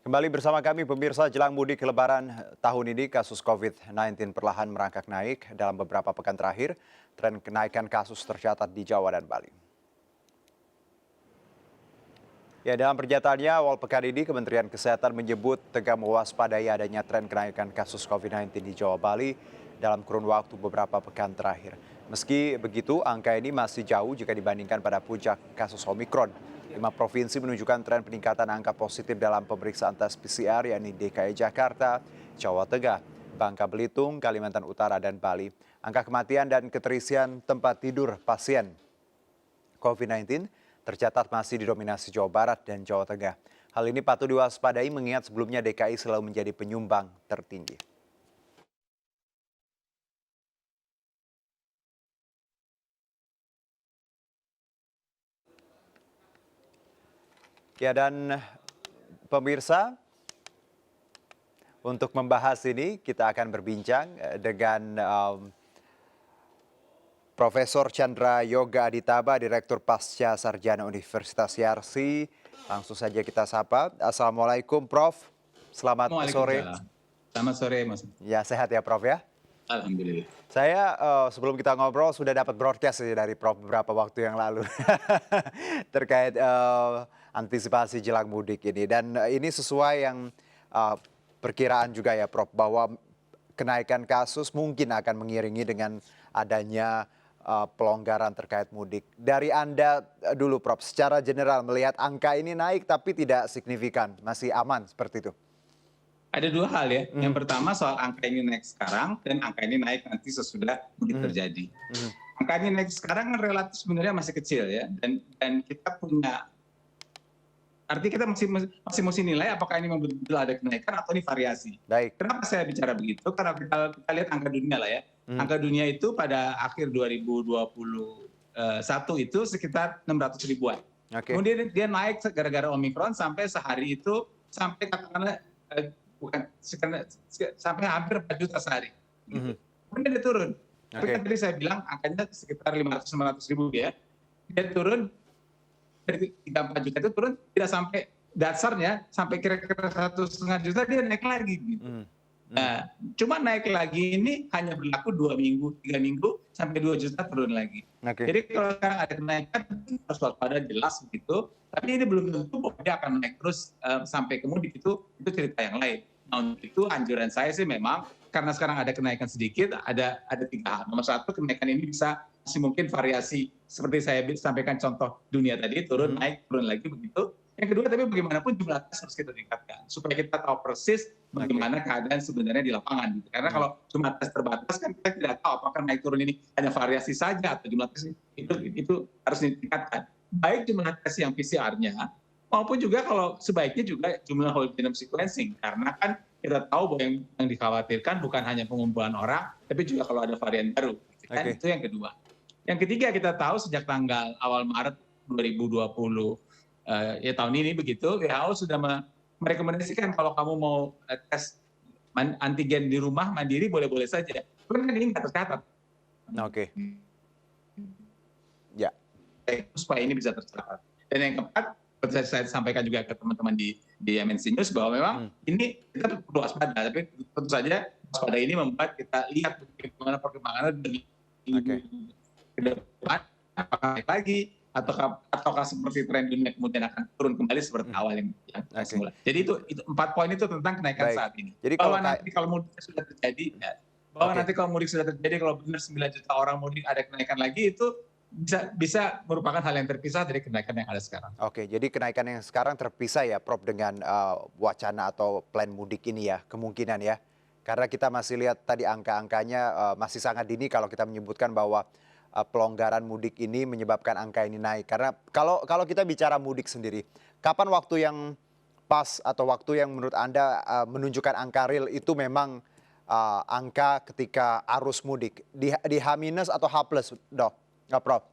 Kembali bersama kami pemirsa jelang mudik Lebaran tahun ini kasus COVID-19 perlahan merangkak naik dalam beberapa pekan terakhir. Tren kenaikan kasus tercatat di Jawa dan Bali. Ya, dalam pernyataannya awal pekan ini Kementerian Kesehatan menyebut tengah mewaspadai adanya tren kenaikan kasus COVID-19 di Jawa Bali dalam kurun waktu beberapa pekan terakhir. Meski begitu, angka ini masih jauh jika dibandingkan pada puncak kasus Omikron. 5 provinsi menunjukkan tren peningkatan angka positif dalam pemeriksaan tes PCR, yakni DKI Jakarta, Jawa Tengah, Bangka Belitung, Kalimantan Utara, dan Bali. Angka kematian dan keterisian tempat tidur pasien COVID-19 tercatat masih didominasi Jawa Barat dan Jawa Tengah. Hal ini patut diwaspadai mengingat sebelumnya DKI selalu menjadi penyumbang tertinggi. Ya, dan pemirsa, untuk membahas ini kita akan berbincang dengan Profesor Chandra Yoga Aditaba, Direktur Pasca Sarjana Universitas Yarsi. Langsung saja kita sapa. Assalamualaikum Prof. Selamat sore. Waalaikumsalam. Selamat sore Mas. Ya, sehat ya Prof ya? Alhamdulillah. Saya sebelum kita ngobrol sudah dapat broadcast dari Prof beberapa waktu yang lalu terkait antisipasi jelang mudik ini. Dan ini sesuai yang perkiraan juga ya Prof, bahwa kenaikan kasus mungkin akan mengiringi dengan adanya pelonggaran terkait mudik. Dari Anda dulu Prof, secara general melihat angka ini naik tapi tidak signifikan, masih aman seperti itu? Ada dua hal ya. Yang pertama soal angka ini naik sekarang dan angka ini naik nanti sesudah mudik terjadi. Angka ini naik sekarang kan relatif sebenarnya masih kecil ya. Dan kita punya, artinya kita masih mesti nilai apakah ini betul ada kenaikan atau ini variasi. Baik. Kenapa saya bicara begitu? Karena kita lihat angka dunia lah ya. Angka dunia itu pada akhir 2021 itu sekitar 600 ribuan. Oke. Kemudian dia naik gara-gara Omikron sampai sehari itu sampai katakanlah sampai hampir 4 juta sehari. Gitu. Kemudian dia turun. Tapi kan tadi saya bilang angkanya sekitar 500-600 ribu ya. Dia turun dari 3-4 juta itu turun tidak sampai dasarnya, sampai kira-kira 1,5 juta dia naik lagi. Gitu. Nah, cuma naik lagi ini hanya berlaku 2 minggu, 3 minggu, sampai 2 juta turun lagi. Jadi kalau sekarang ada kenaikan, harus waspada jelas begitu. Tapi ini belum tentu bahwa dia akan naik terus sampai ke mudik, itu cerita yang lain. Nah, untuk itu anjuran saya sih memang, karena sekarang ada kenaikan sedikit, ada 3 hal. Nomor 1, kenaikan ini masih mungkin variasi. Seperti saya sampaikan contoh dunia tadi, turun, naik, turun lagi begitu. Yang kedua, tapi bagaimanapun jumlah tes harus kita tingkatkan supaya kita tahu persis bagaimana keadaan sebenarnya di lapangan. Karena kalau cuma tes terbatas kan kita tidak tahu apakah naik turun ini hanya variasi saja atau jumlah tes itu harus ditingkatkan. Baik jumlah tes yang PCR-nya maupun juga kalau sebaiknya juga jumlah whole genome sequencing, karena kan kita tahu bahwa yang dikhawatirkan bukan hanya pengumpulan orang, tapi juga kalau ada varian baru. Kan itu yang kedua. Yang ketiga, kita tahu sejak tanggal awal Maret 2020 ya tahun ini begitu, WHO sudah merekomendasikan kalau kamu mau tes antigen di rumah mandiri boleh-boleh saja. Kan ini nggak tercatat. Oke. Ya. Supaya ini bisa tercatat. Dan yang keempat, seperti saya sampaikan juga ke teman-teman di MNC News bahwa memang ini kita perlu waspada, tapi tentu saja waspada ini membuat kita lihat bagaimana perkembangannya dari ke depan, apakah naik lagi ataukah seperti tren dunia kemudian akan turun kembali seperti awal yang semula. Jadi itu 4 poin itu tentang kenaikan saat ini. Jadi nanti kalau mudik sudah terjadi, kalau benar 9 juta orang mudik ada kenaikan lagi, itu bisa merupakan hal yang terpisah dari kenaikan yang ada sekarang. Oke, jadi kenaikan yang sekarang terpisah ya Prof dengan wacana atau plan mudik ini ya, kemungkinan ya. Karena kita masih lihat tadi angka-angkanya masih sangat dini kalau kita menyebutkan bahwa pelonggaran mudik ini menyebabkan angka ini naik. Karena kalau kita bicara mudik sendiri, kapan waktu yang pas atau waktu yang menurut Anda menunjukkan angka real itu memang angka ketika arus mudik di H- atau H+, Dok? Nggak, Prof?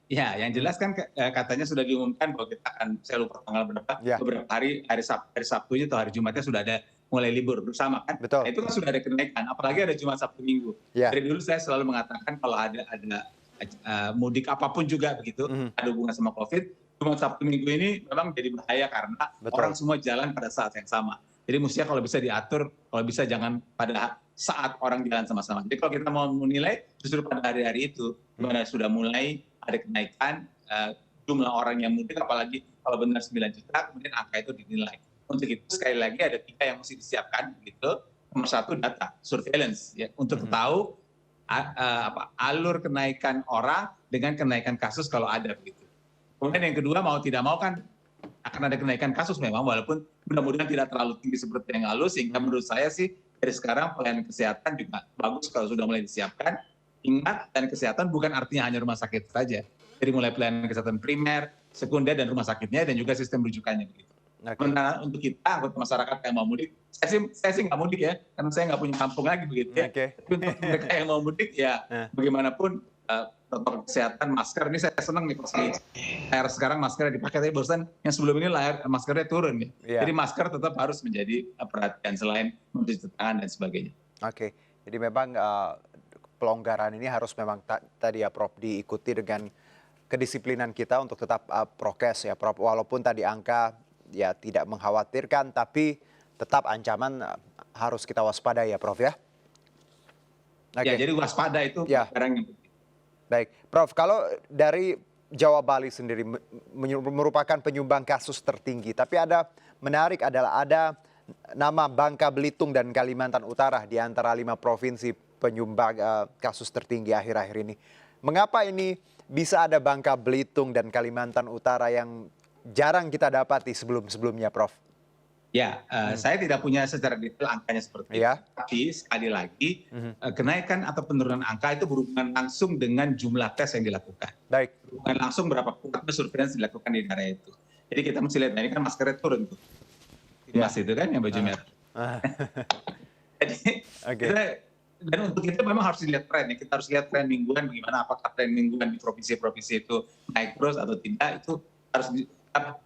Ya, yang jelas kan katanya sudah diumumkan bahwa kita akan, saya lupa tanggal berapa, beberapa hari Sabtunya atau hari Jumatnya sudah ada mulai libur bersama kan. Betul. Nah, itu kan sudah ada kenaikan, apalagi ada Jumat, Sabtu, Minggu. Dari dulu saya selalu mengatakan kalau ada mudik apapun juga begitu, ada hubungan sama COVID, Jumat Sabtu Minggu ini memang jadi bahaya karena Betul. orang semua jalan pada saat yang sama. Jadi mestinya kalau bisa diatur, kalau bisa jangan pada saat orang jalan sama-sama. Jadi kalau kita mau menilai justru pada hari-hari itu, di mana sudah mulai ada kenaikan jumlah orang yang mudik, apalagi kalau benar 9 juta, kemudian angka itu dinilai. Untuk itu sekali lagi ada 3 yang mesti disiapkan, gitu. Nomor 1 data, surveillance, ya, untuk tahu alur kenaikan orang dengan kenaikan kasus kalau ada begitu. Kemudian yang kedua mau tidak mau kan akan ada kenaikan kasus memang, walaupun mudah-mudahan tidak terlalu tinggi seperti yang lalu, sehingga menurut saya sih dari sekarang pelayanan kesehatan juga bagus kalau sudah mulai disiapkan. Ingat, pelayanan kesehatan bukan artinya hanya rumah sakit saja. Jadi mulai pelayanan kesehatan primer, sekunder, dan rumah sakitnya, dan juga sistem rujukannya begitu. Sementara untuk kita, anggota masyarakat yang mau mudik, saya sih nggak mudik ya, karena saya nggak punya kampung lagi begitu ya. Tapi untuk mereka yang mau mudik, ya bagaimanapun protokol kesehatan, masker, ini saya senang nih pas layar sekarang maskernya dipakai, tapi barusan yang sebelum ini layar maskernya turun ya. Jadi masker tetap harus menjadi perhatian selain mencuci tangan dan sebagainya. Oke, jadi memang pelonggaran ini harus memang tadi ya Prof diikuti dengan kedisiplinan kita untuk tetap prokes ya Prof, walaupun tadi angka ya tidak mengkhawatirkan, tapi tetap ancaman harus kita waspadai ya Prof ya. Ya, jadi waspada itu barang yang penting. Baik, Prof, kalau dari Jawa Bali sendiri merupakan penyumbang kasus tertinggi, tapi menarik adalah ada nama Bangka Belitung dan Kalimantan Utara di antara 5 provinsi penyumbang kasus tertinggi akhir-akhir ini. Mengapa ini bisa ada Bangka Belitung dan Kalimantan Utara yang jarang kita dapati sebelum-sebelumnya, Prof? Ya, saya tidak punya secara detail angkanya seperti itu. Tapi sekali lagi, kenaikan atau penurunan angka itu berhubungan langsung dengan jumlah tes yang dilakukan. Baik. Berhubungan langsung berapa kuatnya surveillance dilakukan di daerah itu. Jadi kita mesti lihat, ini kan maskernya turun tuh. Mas itu kan yang baju merah. Jadi, dan untuk itu memang harus dilihat tren. Kita harus lihat tren mingguan, bagaimana apakah tren mingguan di provinsi-provinsi itu naik terus atau tidak. Itu harus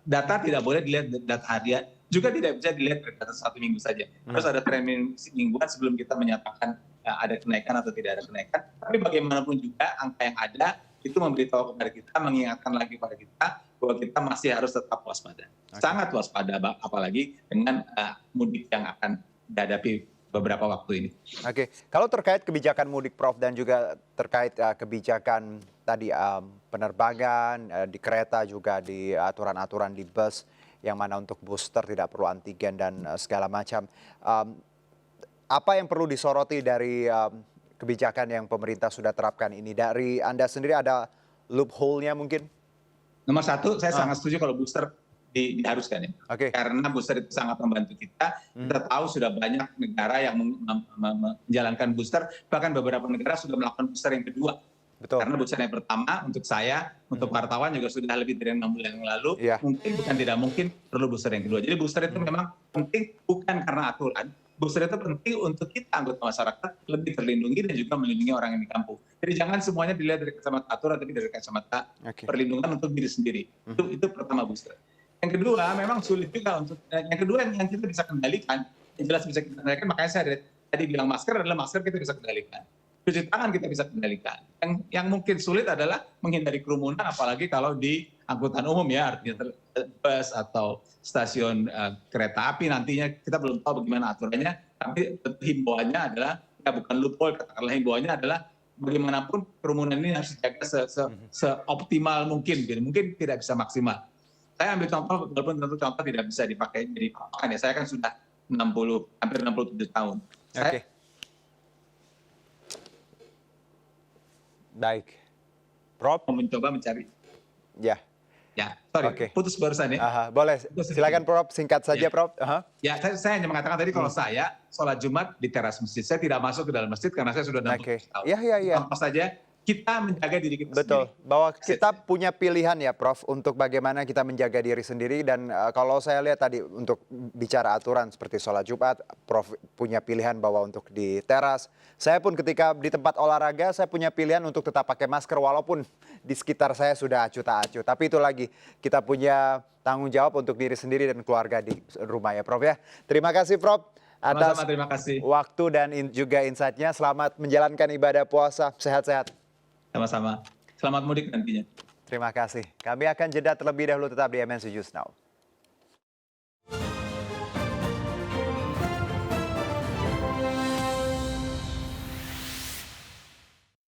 data tidak boleh dilihat data harian. Juga tidak bisa dilihat dari data 1 minggu saja. Harus ada tren mingguan sebelum kita menyatakan ada kenaikan atau tidak ada kenaikan. Tapi bagaimanapun juga angka yang ada itu memberitahu kepada kita, mengingatkan lagi pada kita bahwa kita masih harus tetap waspada. Sangat waspada, apalagi dengan mudik yang akan dihadapi beberapa waktu ini. Oke, kalau terkait kebijakan mudik Prof dan juga terkait kebijakan tadi penerbangan di kereta juga di aturan-aturan di bus, yang mana untuk booster tidak perlu antigen dan segala macam. Apa yang perlu disoroti dari kebijakan yang pemerintah sudah terapkan ini? Dari Anda sendiri ada loophole-nya mungkin? Nomor 1, saya sangat setuju kalau booster diharuskan ya. Karena booster itu sangat membantu kita. Kita tahu sudah banyak negara yang menjalankan booster, bahkan beberapa negara sudah melakukan booster yang kedua. Betul. Karena booster yang pertama untuk saya, untuk wartawan juga sudah lebih dari 6 bulan yang lalu, mungkin bukan tidak mungkin perlu booster yang kedua. Jadi booster itu memang penting bukan karena aturan, booster itu penting untuk kita anggota masyarakat lebih terlindungi dan juga melindungi orang yang di kampung. Jadi jangan semuanya dilihat dari kacamata aturan, tapi dari kacamata perlindungan untuk diri sendiri. Itu pertama booster. Yang kedua memang sulit juga untuk, yang kedua yang kita bisa kendalikan, yang jelas bisa kita kendalikan, makanya saya tadi bilang masker adalah masker kita bisa kendalikan. Cuci tangan kita bisa kendalikan. Yang mungkin sulit adalah menghindari kerumunan, apalagi kalau di angkutan umum ya, artinya bus atau stasiun kereta api nantinya kita belum tahu bagaimana aturannya, tapi himbauannya adalah, ya bukan loophole, katakanlah himbauannya adalah bagaimanapun kerumunan ini harus dijaga seoptimal mungkin, mungkin tidak bisa maksimal. Saya ambil contoh, walaupun tentu contoh tidak bisa dipakai jadi patokan ya, saya kan sudah hampir 67 tahun. Baik. Prof? Mau mencoba mencari. Ya. Ya, sorry, putus barusan ya. Boleh, silakan Prof, singkat saja Prof. Ya, saya hanya mengatakan tadi kalau saya sholat Jumat di teras masjid, saya tidak masuk ke dalam masjid karena saya sudah 60 tahun. Contoh saja, kita menjaga diri kita sendiri. Bahwa kita punya pilihan ya Prof untuk bagaimana kita menjaga diri sendiri, dan kalau saya lihat tadi untuk bicara aturan seperti sholat Jumat, Prof punya pilihan bahwa untuk di teras. Saya pun ketika di tempat olahraga saya punya pilihan untuk tetap pakai masker walaupun di sekitar saya sudah acuh tak acuh. Tapi itu lagi, kita punya tanggung jawab untuk diri sendiri dan keluarga di rumah ya Prof ya. Terima kasih Prof atas waktu dan juga insight-nya. Selamat menjalankan ibadah puasa, sehat-sehat. Sama-sama. Selamat mudik nantinya. Terima kasih. Kami akan jeda terlebih dahulu, tetap di MNC News Now.